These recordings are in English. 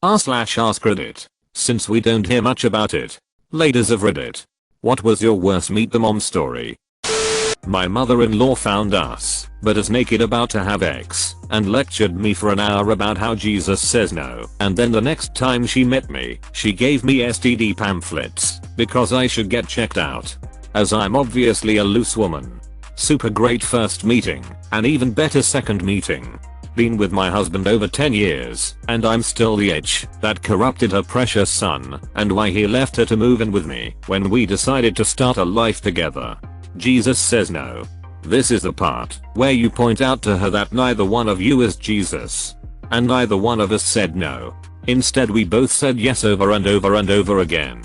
r/AskReddit. Since we don't hear much about it. Ladies of Reddit. What was your worst meet the mom story? My mother-in-law found us, but as naked about to have sex, and lectured me for an hour about how Jesus says no, and then the next time she met me, she gave me STD pamphlets, because I should get checked out. As I'm obviously a loose woman. Super great first meeting, and even better second meeting. Been with my husband over 10 years, and I'm still the itch that corrupted her precious son, and why he left her to move in with me when we decided to start a life together. Jesus says no. This is the part where you point out to her that neither one of you is Jesus. And neither one of us said no. Instead we both said yes over and over and over again.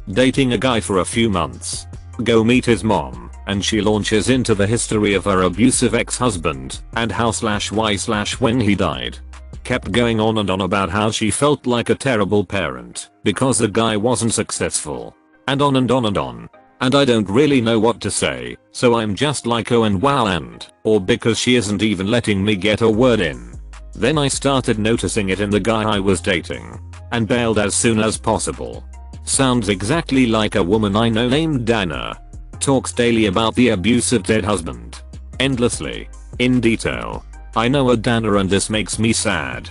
Dating a guy for a few months. Go meet his mom, and she launches into the history of her abusive ex-husband and how/why/when he died. Kept going on and on about how she felt like a terrible parent because the guy wasn't successful. And on and on and on. And I don't really know what to say, so I'm just like oh and wow and, or because she isn't even letting me get a word in. Then I started noticing it in the guy I was dating. And bailed as soon as possible. Sounds exactly like a woman I know named Dana. Talks daily about the abusive dead husband. Endlessly. In detail. I know a Dana and this makes me sad.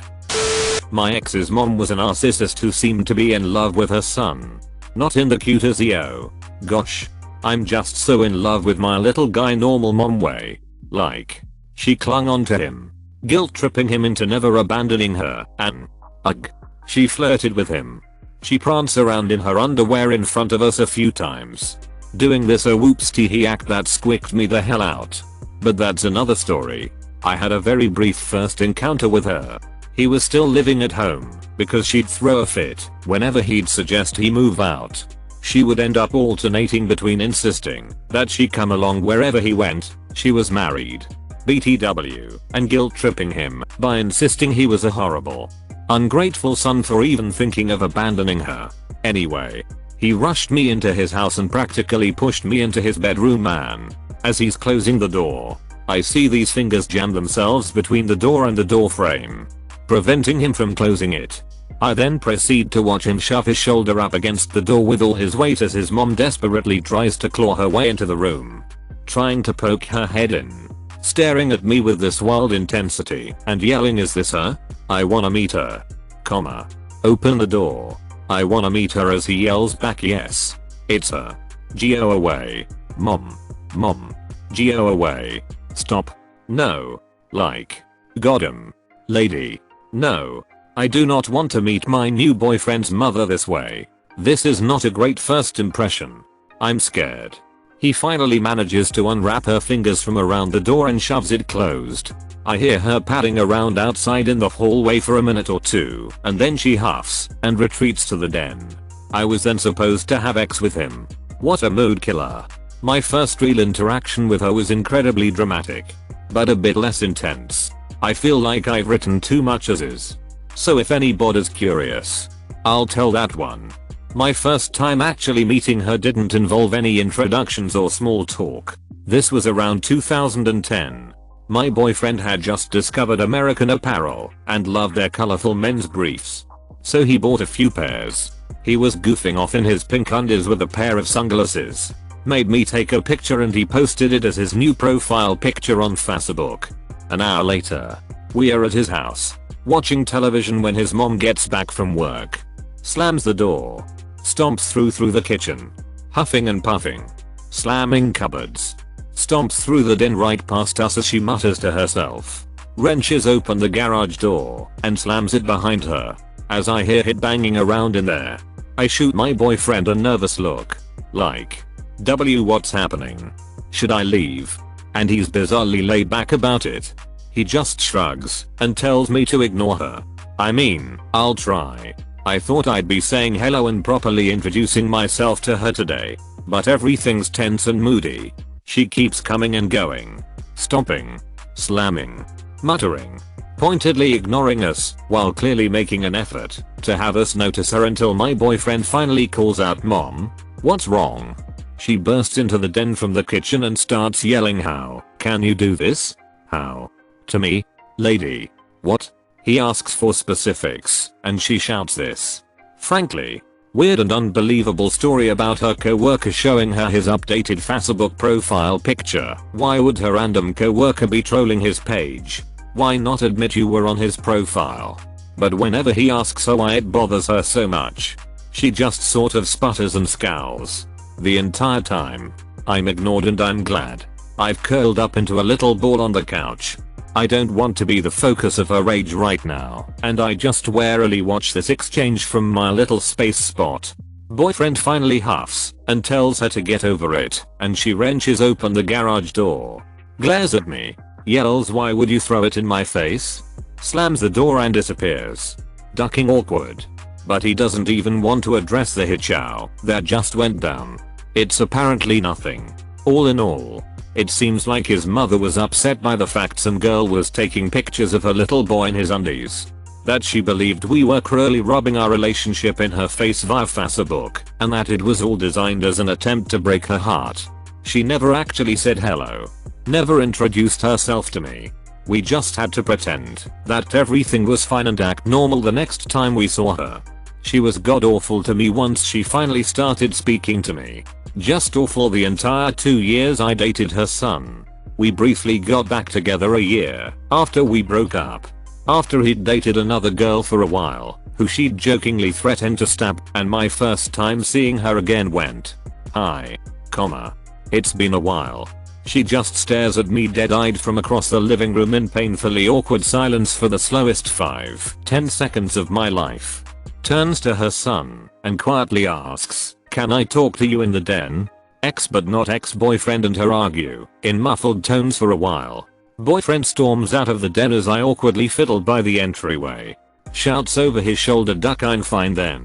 My ex's mom was a narcissist who seemed to be in love with her son. Not in the cute as EO. Gosh. I'm just so in love with my little guy normal mom way. Like. She clung on to him. Guilt tripping him into never abandoning her and ugh. She flirted with him. She pranced around in her underwear in front of us a few times. Doing this a whoops-tee act that squicked me the hell out. But that's another story. I had a very brief first encounter with her. He was still living at home because she'd throw a fit whenever he'd suggest he move out. She would end up alternating between insisting that she come along wherever he went, she was married, BTW, and guilt tripping him by insisting he was a horrible, ungrateful son for even thinking of abandoning her. Anyway, he rushed me into his house and practically pushed me into his bedroom, man. As he's closing the door, I see these fingers jam themselves between the door and the door frame, preventing him from closing it. I then proceed to watch him shove his shoulder up against the door with all his weight as his mom desperately tries to claw her way into the room, trying to poke her head in, staring at me with this wild intensity and yelling, "Is this her? I wanna meet her. Comma. Open the door. I wanna meet her," as he yells back, "Yes. It's her. Go away. Mom. Mom. Go away. Stop. No. Like. Got him. Lady. No. I do not want to meet my new boyfriend's mother this way. This is not a great first impression. I'm scared." He finally manages to unwrap her fingers from around the door and shoves it closed. I hear her padding around outside in the hallway for a minute or two, and then she huffs and retreats to the den. I was then supposed to have sex with him. What a mood killer. My first real interaction with her was incredibly dramatic, but a bit less intense. I feel like I've written too much as is. So if anybody's curious, I'll tell that one. My first time actually meeting her didn't involve any introductions or small talk. This was around 2010. My boyfriend had just discovered American Apparel and loved their colorful men's briefs. So he bought a few pairs. He was goofing off in his pink undies with a pair of sunglasses. Made me take a picture and he posted it as his new profile picture on Facebook. An hour later, we are at his house, watching television when his mom gets back from work. Slams the door. Stomps through the kitchen. Huffing and puffing. Slamming cupboards. Stomps through the den right past us as she mutters to herself. Wrenches open the garage door and slams it behind her. As I hear it banging around in there, I shoot my boyfriend a nervous look. Like, what's happening? Should I leave? And he's bizarrely laid back about it. He just shrugs and tells me to ignore her. I mean, I'll try. I thought I'd be saying hello and properly introducing myself to her today, but everything's tense and moody. She keeps coming and going, stomping, slamming, muttering, pointedly ignoring us while clearly making an effort to have us notice her until my boyfriend finally calls out, "Mom, what's wrong?" She bursts into the den from the kitchen and starts yelling, "How can you do this? How? To me? Lady. What? He asks for specifics, and she shouts this. Frankly, weird and unbelievable story about her coworker showing her his updated Facebook profile picture. Why would her random coworker be trolling his page? Why not admit you were on his profile? But whenever he asks her why it bothers her so much, she just sort of sputters and scowls. The entire time, I'm ignored and I'm glad. I've curled up into a little ball on the couch. I don't want to be the focus of her rage right now, and I just warily watch this exchange from my little space spot. Boyfriend finally huffs and tells her to get over it, and she wrenches open the garage door, glares at me, yells why would you throw it in my face, slams the door and disappears. Ducking awkward. But he doesn't even want to address the hichow that just went down. It's apparently nothing. All in all, it seems like his mother was upset by the fact some girl was taking pictures of her little boy in his undies. That she believed we were cruelly rubbing our relationship in her face via Facebook, and that it was all designed as an attempt to break her heart. She never actually said hello. Never introduced herself to me. We just had to pretend that everything was fine and act normal the next time we saw her. She was god awful to me once she finally started speaking to me. Just awful the entire 2 years I dated her son. We briefly got back together a year after we broke up. After he'd dated another girl for a while, who she'd jokingly threatened to stab, and my first time seeing her again went, "Hi, comma. It's been a while." She just stares at me dead-eyed from across the living room in painfully awkward silence for the slowest 5-10 seconds of my life. Turns to her son and quietly asks, "Can I talk to you in the den?" Ex but not ex-boyfriend and her argue in muffled tones for a while. Boyfriend storms out of the den as I awkwardly fiddle by the entryway. Shouts over his shoulder, "Duck, I'm fine," then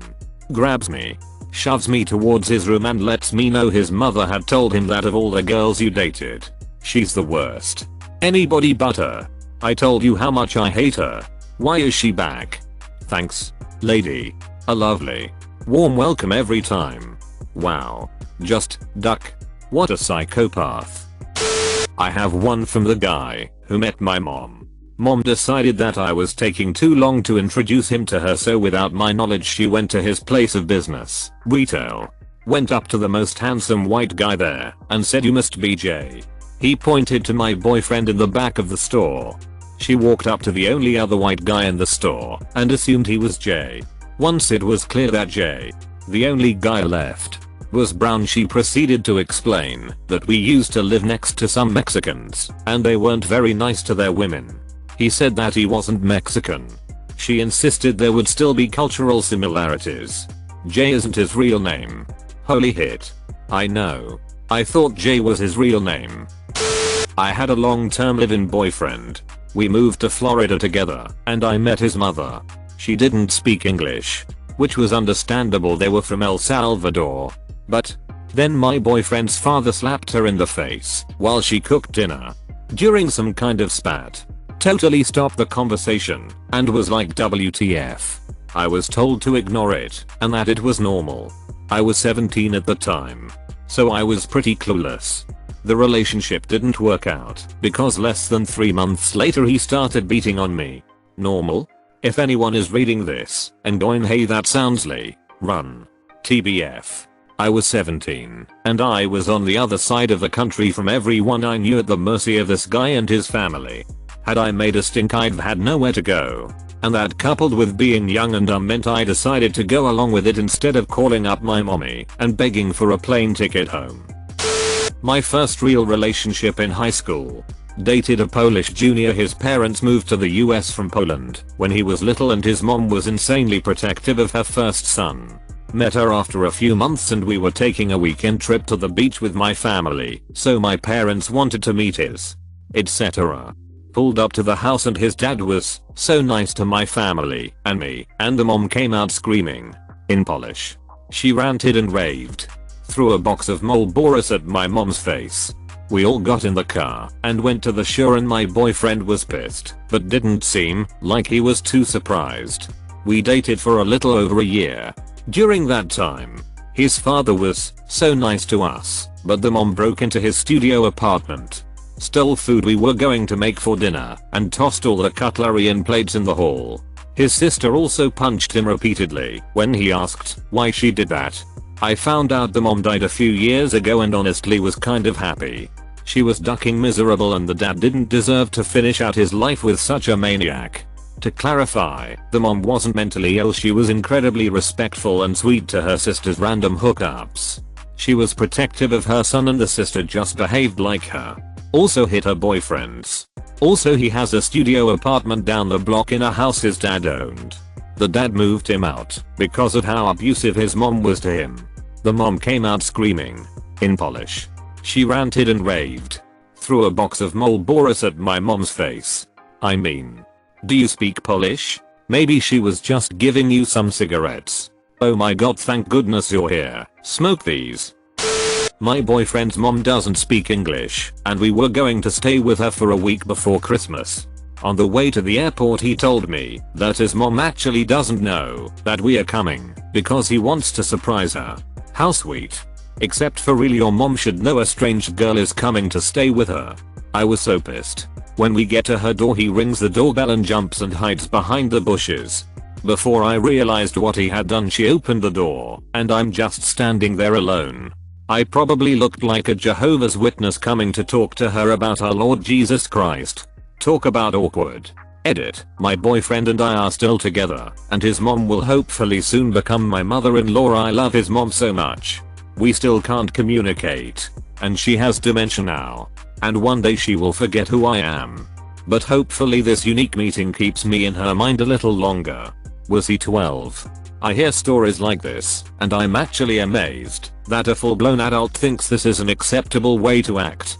grabs me, shoves me towards his room and lets me know his mother had told him that of all the girls you dated, she's the worst. Anybody but her. I told you how much I hate her. Why is she back? Thanks, lady. A lovely, warm welcome every time. Wow. Just, duck. What a psychopath. I have one from the guy who met my mom. Mom decided that I was taking too long to introduce him to her, so without my knowledge she went to his place of business, retail. Went up to the most handsome white guy there and said, "You must be Jay." He pointed to my boyfriend in the back of the store. She walked up to the only other white guy in the store and assumed he was Jay. Once it was clear that Jay, the only guy left, was brown, she proceeded to explain that we used to live next to some Mexicans and they weren't very nice to their women. He said that he wasn't Mexican. She insisted there would still be cultural similarities. Jay isn't his real name. Holy hit. I know. I thought Jay was his real name. I had a long-term live-in boyfriend. We moved to Florida together and I met his mother. She didn't speak English, which was understandable, they were from El Salvador. But then my boyfriend's father slapped her in the face while she cooked dinner. During some kind of spat. Totally stopped the conversation and was like, WTF. I was told to ignore it and that it was normal. I was 17 at the time, so I was pretty clueless. The relationship didn't work out because less than 3 months later he started beating on me. Normal? If anyone is reading this and going, "Hey, that sounds like," run. TBF. I was 17 and I was on the other side of the country from everyone I knew, at the mercy of this guy and his family. Had I made a stink, I'd had nowhere to go. And that, coupled with being young and dumb, meant I decided to go along with it instead of calling up my mommy and begging for a plane ticket home. My first real relationship in high school. Dated a Polish junior. His parents moved to the US from Poland when he was little and his mom was insanely protective of her first son. Met her after a few months and we were taking a weekend trip to the beach with my family, so my parents wanted to meet his, etc. Pulled up to the house and his dad was so nice to my family and me, and the mom came out screaming in Polish. She ranted and raved. Threw a box of Marlboros at my mom's face. We all got in the car and went to the shore and my boyfriend was pissed, but didn't seem like he was too surprised. We dated for a little over a year. During that time, his father was so nice to us, but the mom broke into his studio apartment. stole food we were going to make for dinner, and tossed all the cutlery and plates in the hall. His sister also punched him repeatedly when he asked why she did that. I found out the mom died a few years ago and honestly was kind of happy. She was ducking miserable and the dad didn't deserve to finish out his life with such a maniac. To clarify, the mom wasn't mentally ill, she was incredibly respectful and sweet to her sister's random hookups. She was protective of her son and the sister just behaved like her. Also hit her boyfriends. Also he has a studio apartment down the block in a house his dad owned. The dad moved him out because of how abusive his mom was to him. The mom came out screaming. In Polish. She ranted and raved. Threw a box of Marlboros at my mom's face. I mean, do you speak Polish? Maybe she was just giving you some cigarettes. Oh my god, thank goodness you're here. Smoke these. My boyfriend's mom doesn't speak English, and we were going to stay with her for a week before Christmas. On the way to the airport he told me that his mom actually doesn't know that we are coming because he wants to surprise her. How sweet. Except for really, your mom should know a strange girl is coming to stay with her. I was so pissed. When we get to her door he rings the doorbell and jumps and hides behind the bushes. Before I realized what he had done she opened the door and I'm just standing there alone. I probably looked like a Jehovah's Witness coming to talk to her about our Lord Jesus Christ. Talk about awkward. Edit. My boyfriend and I are still together and his mom will hopefully soon become my mother-in-law. I love his mom so much. We still can't communicate and she has dementia now. And one day she will forget who I am. But hopefully this unique meeting keeps me in her mind a little longer. Was he 12? I hear stories like this and I'm actually amazed that a full-blown adult thinks this is an acceptable way to act.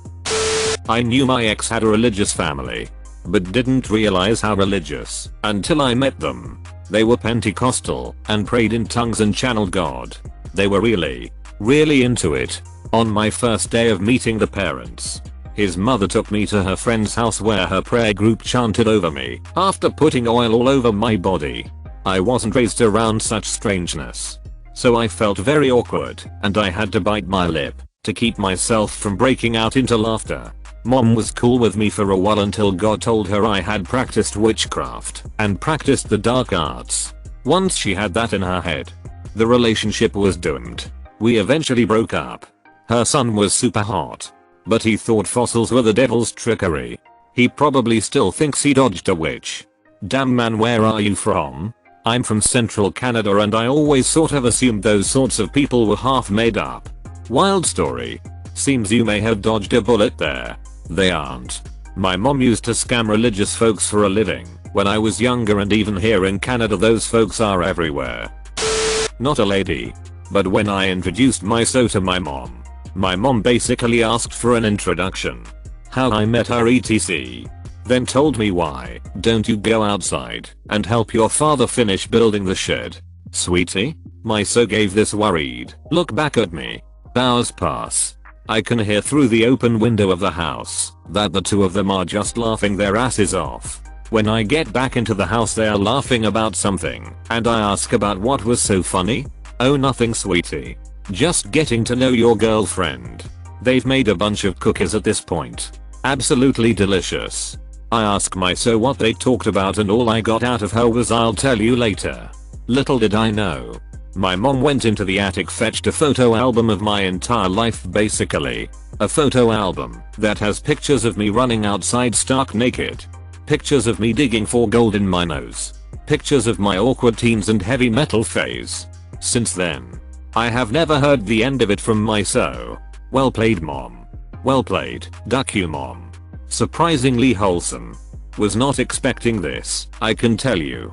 I knew my ex had a religious family, but didn't realize how religious until I met them. They were Pentecostal and prayed in tongues and channeled God. They were really into it. On my first day of meeting the parents, his mother took me to her friend's house where her prayer group chanted over me after putting oil all over my body. I wasn't raised around such strangeness, so I felt very awkward and I had to bite my lip to keep myself from breaking out into laughter. Mom was cool with me for a while until God told her I had practiced witchcraft and practiced the dark arts. Once she had that in her head, the relationship was doomed. We eventually broke up. Her son was super hot, but he thought fossils were the devil's trickery. He probably still thinks he dodged a witch. Damn man, where are you from? I'm from central Canada and I always sort of assumed those sorts of people were half made up. Wild story. Seems you may have dodged a bullet there. They aren't. My mom used to scam religious folks for a living when I was younger, and even here in Canada those folks are everywhere. Not a lady. But when I introduced myself to my mom basically asked for an introduction. How I met her etc. Then told me, why don't you go outside and help your father finish building the shed? Sweetie? My so gave this worried look back at me. Hours pass. I can hear through the open window of the house that the two of them are just laughing their asses off. When I get back into the house they are laughing about something and I ask about what was so funny. Oh, nothing sweetie. Just getting to know your girlfriend. They've made a bunch of cookies at this point. Absolutely delicious. I asked my so what they talked about and all I got out of her was, I'll tell you later. Little did I know. My mom went into the attic, fetched a photo album of my entire life basically. A photo album that has pictures of me running outside stark naked. Pictures of me digging for gold in my nose. Pictures of my awkward teens and heavy metal phase. Since then, I have never heard the end of it from my so. Well played mom. Well played, duck you mom. Surprisingly wholesome. Was not expecting this, I can tell you.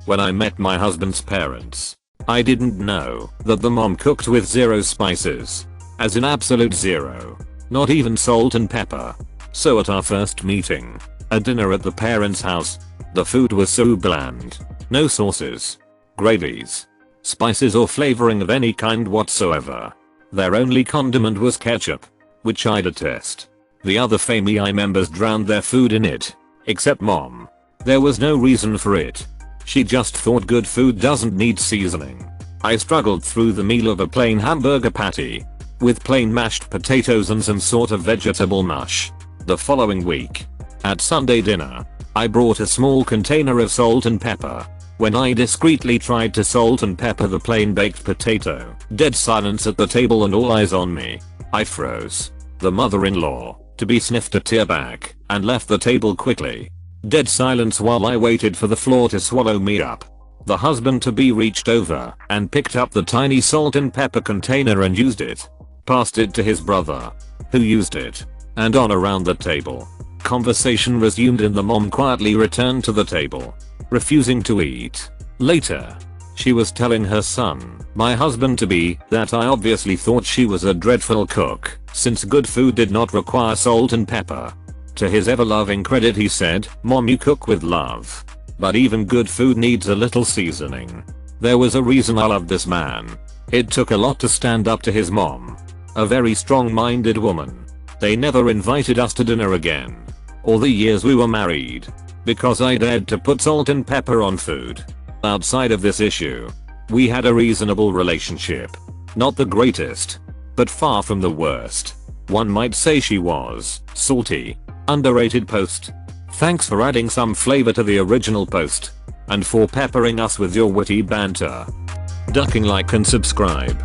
When I met my husband's parents, I didn't know that the mom cooked with 0 spices. As in absolute 0. Not even salt and pepper. So at our first meeting, a dinner at the parents' house, the food was so bland. No sauces, gravies, spices or flavoring of any kind whatsoever. Their only condiment was ketchup, which I detest. The other family members drowned their food in it, except mom. There was no reason for it. She just thought good food doesn't need seasoning. I struggled through the meal of a plain hamburger patty with plain mashed potatoes and some sort of vegetable mush. The following week, at Sunday dinner, I brought a small container of salt and pepper. When I discreetly tried to salt and pepper the plain baked potato, dead silence at the table and all eyes on me. I froze. The mother-in-law, to be sniffed a tear back, and left the table quickly. Dead silence while I waited for the floor to swallow me up. The husband-to-be reached over and picked up the tiny salt and pepper container and used it. Passed it to his brother, who used it. And on around the table. Conversation resumed and the mom quietly returned to the table, refusing to eat. Later, she was telling her son, my husband-to-be, that I obviously thought she was a dreadful cook, since good food did not require salt and pepper. To his ever-loving credit he said, Mom, you cook with love. But even good food needs a little seasoning. There was a reason I loved this man. It took a lot to stand up to his mom. A very strong-minded woman. They never invited us to dinner again. All the years we were married. Because I dared to put salt and pepper on food. Outside of this issue, we had a reasonable relationship. Not the greatest, but far from the worst. One might say she was salty. Underrated post. Thanks for adding some flavor to the original post. And for peppering us with your witty banter. Ducking like and subscribe.